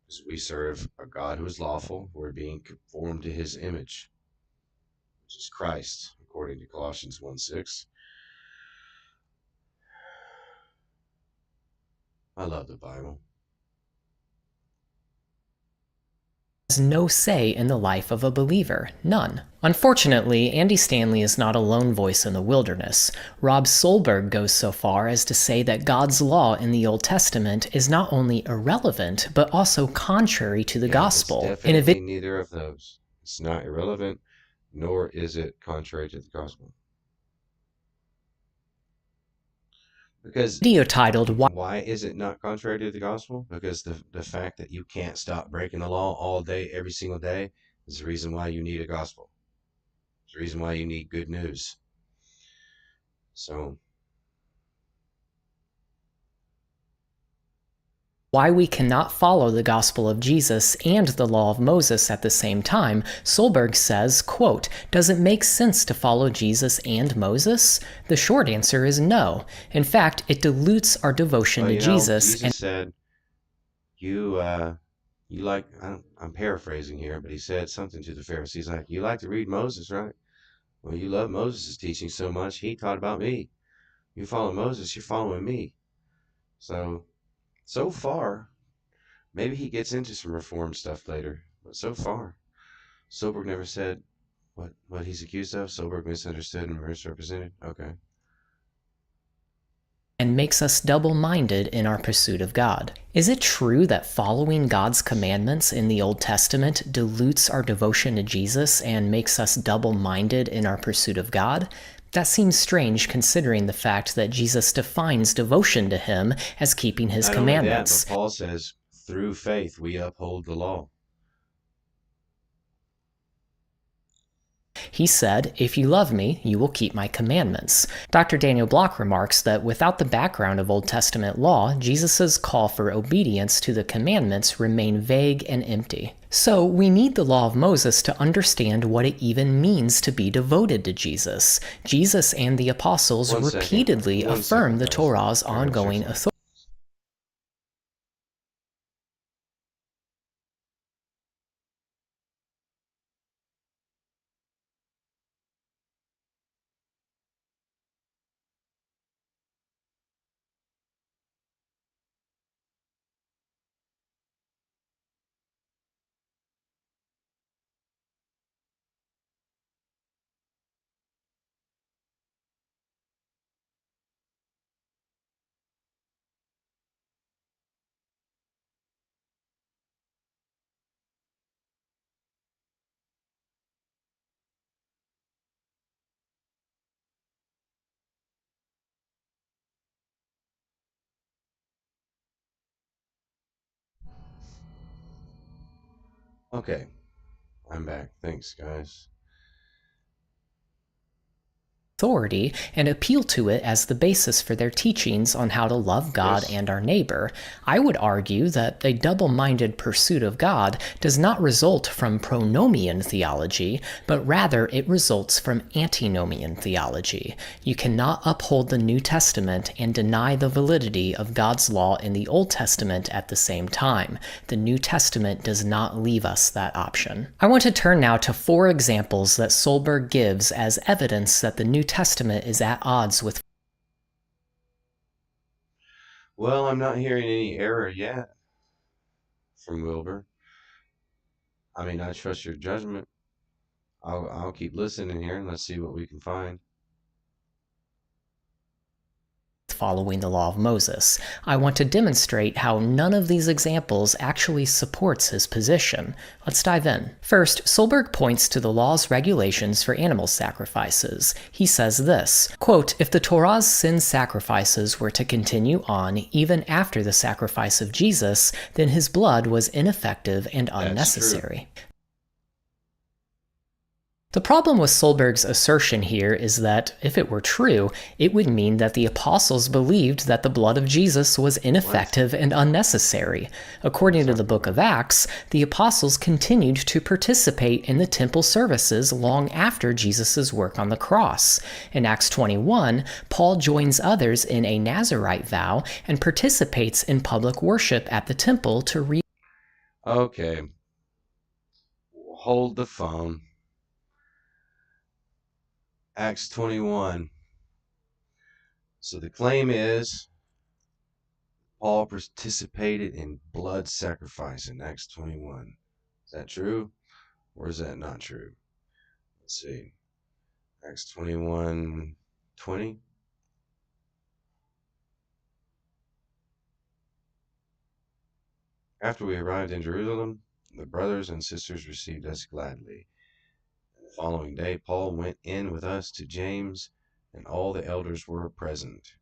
Because we serve a God who is lawful. We're being conformed to his image, which is Christ, according to Colossians 1:6. I love the Bible. Has no say in the life of a believer. None. Unfortunately, Andy Stanley is not a lone voice in the wilderness. Rob Solberg goes so far as to say that God's law in the Old Testament is not only irrelevant, but also contrary to the gospel. It's definitely neither of those. It's not irrelevant, nor is it contrary to the gospel. Because video titled why is it not contrary to the gospel? Because the fact that you can't stop breaking the law all day, every single day, is the reason why you need a gospel. It's the reason why you need good news. So, Why we cannot follow the gospel of Jesus and the law of Moses at the same time, Solberg says, quote, "Does it make sense to follow Jesus and Moses? The short answer is no. In fact, it dilutes our devotion well, to you know, Jesus Jesus said, you like, I'm paraphrasing here, but he said something to the Pharisees like, you like to read Moses, right? Well, you love Moses' teaching so much, he taught about me. You follow Moses, you're following me. So far, maybe he gets into some reform stuff later, but so far, Solberg never said what he's accused of. Solberg misunderstood and misrepresented. Okay. and makes us double-minded in our pursuit of God. Is it true that following God's commandments in the Old Testament dilutes our devotion to Jesus and makes us double-minded in our pursuit of God? That seems strange considering the fact that Jesus defines devotion to him as keeping his Not only that, commandments. but Paul says, through faith we uphold the law. He said, "If you love me, you will keep my commandments." Dr. Daniel Block remarks that without the background of Old Testament law, Jesus' call for obedience to the commandments remain vague and empty. So we need the law of Moses to understand what it even means to be devoted to Jesus. Jesus and the apostles repeatedly affirm the Torah's ongoing authority. Okay, I'm back. Thanks, guys. And appeal to it as the basis for their teachings on how to love God and our neighbor. I would argue that a double-minded pursuit of God does not result from pronomian theology, but rather it results from antinomian theology. You cannot uphold the New Testament and deny the validity of God's law in the Old Testament at the same time. The New Testament does not leave us that option. I want to turn now to 4 examples that Solberg gives as evidence that the New Testament is at odds with. Well, I'm not hearing any error yet from Wilbur. I mean, I trust your judgment. I'll keep listening here and let's see what we can find. Following the law of Moses. I want to demonstrate how none of these examples actually supports his position. Let's dive in. First, Solberg points to the law's regulations for animal sacrifices. He says this, quote, "If the Torah's sin sacrifices were to continue on even after the sacrifice of Jesus, then his blood was ineffective and unnecessary." The problem with Solberg's assertion here is that, if it were true, it would mean that the apostles believed that the blood of Jesus was ineffective and unnecessary. According to the book of Acts, the apostles continued to participate in the temple services long after Jesus' work on the cross. In Acts 21, Paul joins others in a Nazirite vow and participates in public worship at the temple to Okay. Hold the phone. Acts 21. So the claim is Paul participated in blood sacrifice in Acts 21. Is that true? Or is that not true? Let's see. Acts 21:20. After we arrived in Jerusalem, the brothers and sisters received us gladly. And the following day, Paul went in with us to James, and all the elders were present.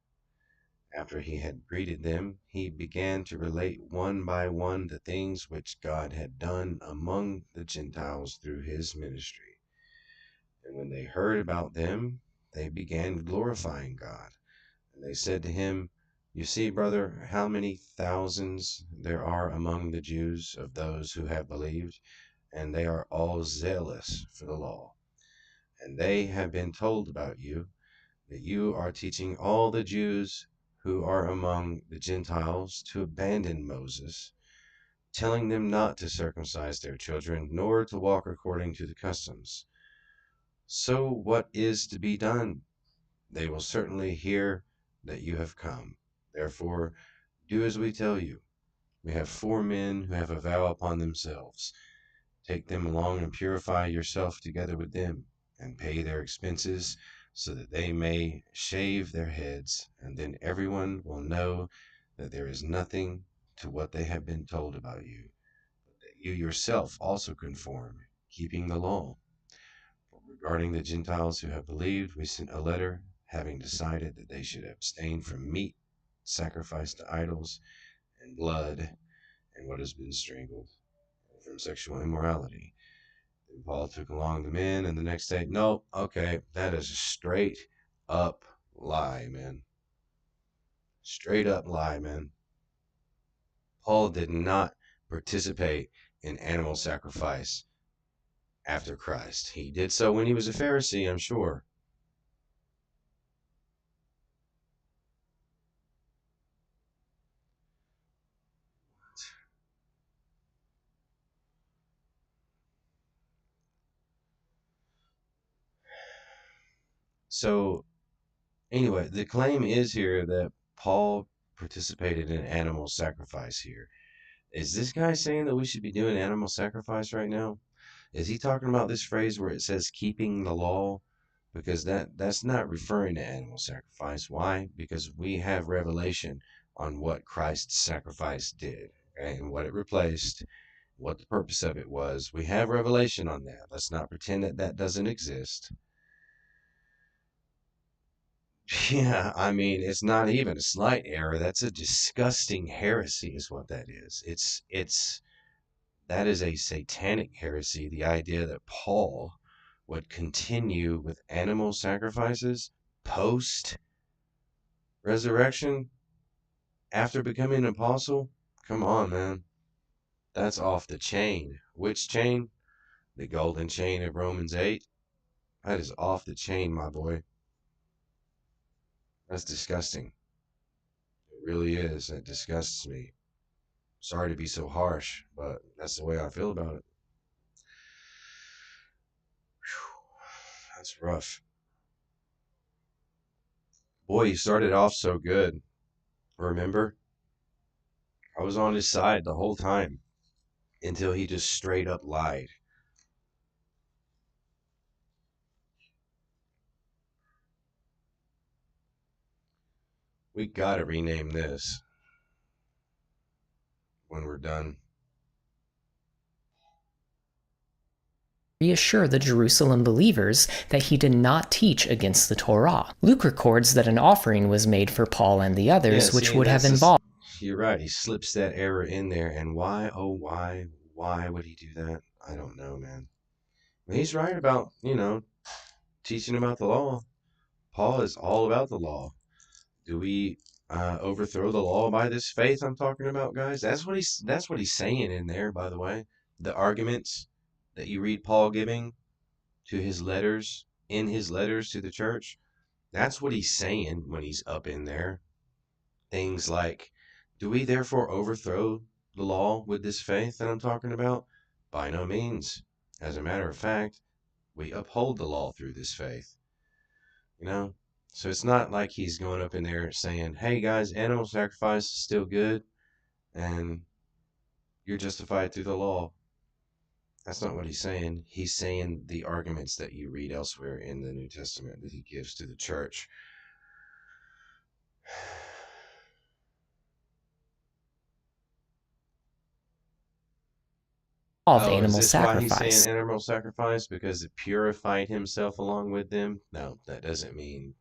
After he had greeted them, he began to relate one by one the things which God had done among the Gentiles through his ministry. And when they heard about them, they began glorifying God. And they said to him, "You see, brother, how many thousands there are among the Jews of those who have believed, and they are all zealous for the law. And they have been told about you, that you are teaching all the Jews who are among the Gentiles to abandon Moses, telling them not to circumcise their children, nor to walk according to the customs. So what is to be done? They will certainly hear that you have come. Therefore, do as we tell you. We have 4 men who have a vow upon themselves. Take them along and purify yourself together with them, and pay their expenses, so that they may shave their heads, and then everyone will know that there is nothing to what they have been told about you, but that you yourself also conform, keeping the law. But regarding the Gentiles who have believed, we sent a letter, having decided that they should abstain from meat sacrificed to idols, and blood, and what has been strangled, and from sexual immorality." And Paul took along the men, and the next day, no, okay, that is a straight up lie, man. Straight up lie, man. Paul did not participate in animal sacrifice after Christ. He did so when he was a Pharisee, I'm sure. So, anyway, the claim is here that Paul participated in animal sacrifice here. Is this guy saying that we should be doing animal sacrifice right now? Is he talking about this phrase where it says keeping the law? Because that's not referring to animal sacrifice. Why? Because we have revelation on what Christ's sacrifice did, okay, and what it replaced, what the purpose of it was. We have revelation on that. Let's not pretend that that doesn't exist. Yeah, I mean, it's not even a slight error. That's a disgusting heresy, is what that is. That is a satanic heresy. The idea that Paul would continue with animal sacrifices post resurrection after becoming an apostle. Come on, man. That's off the chain. Which chain? The golden chain of Romans 8. That is off the chain, my boy. That's disgusting. It really is. That disgusts me. Sorry to be so harsh, but that's the way I feel about it. Whew, that's rough. Boy, he started off so good. Remember? I was on his side the whole time until he just straight up lied. We gotta rename this when we're done. Reassure the Jerusalem believers that he did not teach against the Torah. Luke records that an offering was made for Paul and the others, which would have involved. You're right. He slips that error in there. And why, oh, why would he do that? I don't know, man. He's right about, teaching about the law. Paul is all about the law. Do we overthrow the law by this faith I'm talking about, guys? That's what he's saying in there, by the way. The arguments that you read Paul giving to his letters, in his letters to the church, that's what he's saying when he's up in there. Things like, do we therefore overthrow the law with this faith that I'm talking about? By no means. As a matter of fact, we uphold the law through this faith. So it's not like he's going up in there saying, hey guys, animal sacrifice is still good and you're justified through the law. That's not what he's saying. He's saying the arguments that you read elsewhere in the New Testament that he gives to the church. Animal is this sacrifice. Why he's saying animal sacrifice? Because it purified himself along with them? No, that doesn't mean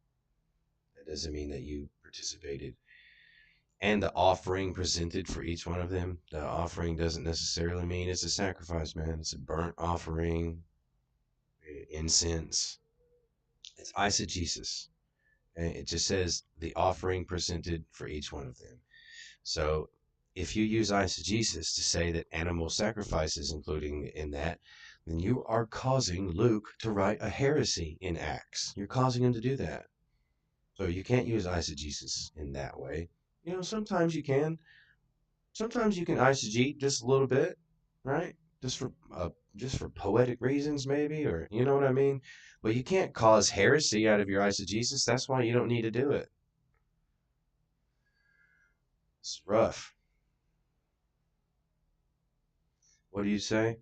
that you participated and the offering presented for each one of them. The offering doesn't necessarily mean it's a sacrifice, man. It's a burnt offering, incense. It's eisegesis. And it just says the offering presented for each one of them. So if you use eisegesis to say that animal sacrifice is including in that, then you are causing Luke to write a heresy in Acts. You're causing him to do that. So you can't use eisegesis in that way. Sometimes you can. Sometimes you can eisegete just a little bit, right? Just for poetic reasons, maybe, or you know what I mean. But you can't cause heresy out of your eisegesis. That's why you don't need to do it. It's rough. What do you say?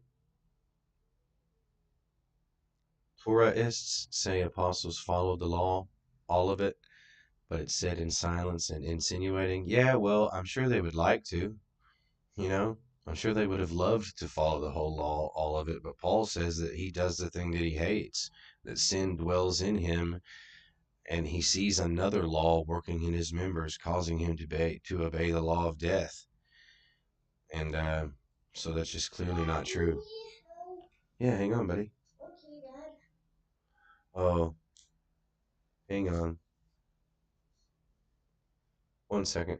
Toraists say apostles followed the law, all of it, but it's said in silence and insinuating. Yeah, well, I'm sure they would like to, you know? I'm sure they would have loved to follow the whole law, all of it, but Paul says that he does the thing that he hates, that sin dwells in him, and he sees another law working in his members, causing him to obey the law of death. And so that's just clearly not true. Yeah, hang on, buddy. Oh, hang on. 1 second.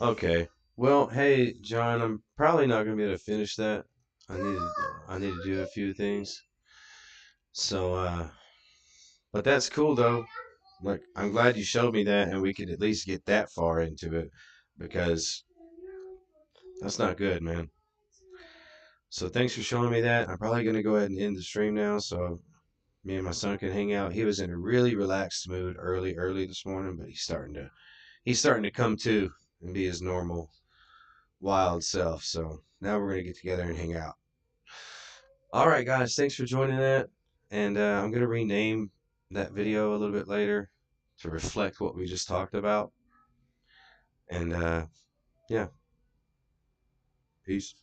Okay. Well, hey, John, I'm probably not gonna be able to finish that. I need to do a few things. So, but that's cool though. Like, I'm glad you showed me that, and we could at least get that far into it, because that's not good, man. So thanks for showing me that. I'm probably gonna go ahead and end the stream now, so me and my son can hang out. He was in a really relaxed mood early this morning, but he's starting to come to and be his normal wild self. So now we're gonna get together and hang out. All right, guys, thanks for joining that. And I'm going to rename that video a little bit later to reflect what we just talked about. And yeah, peace.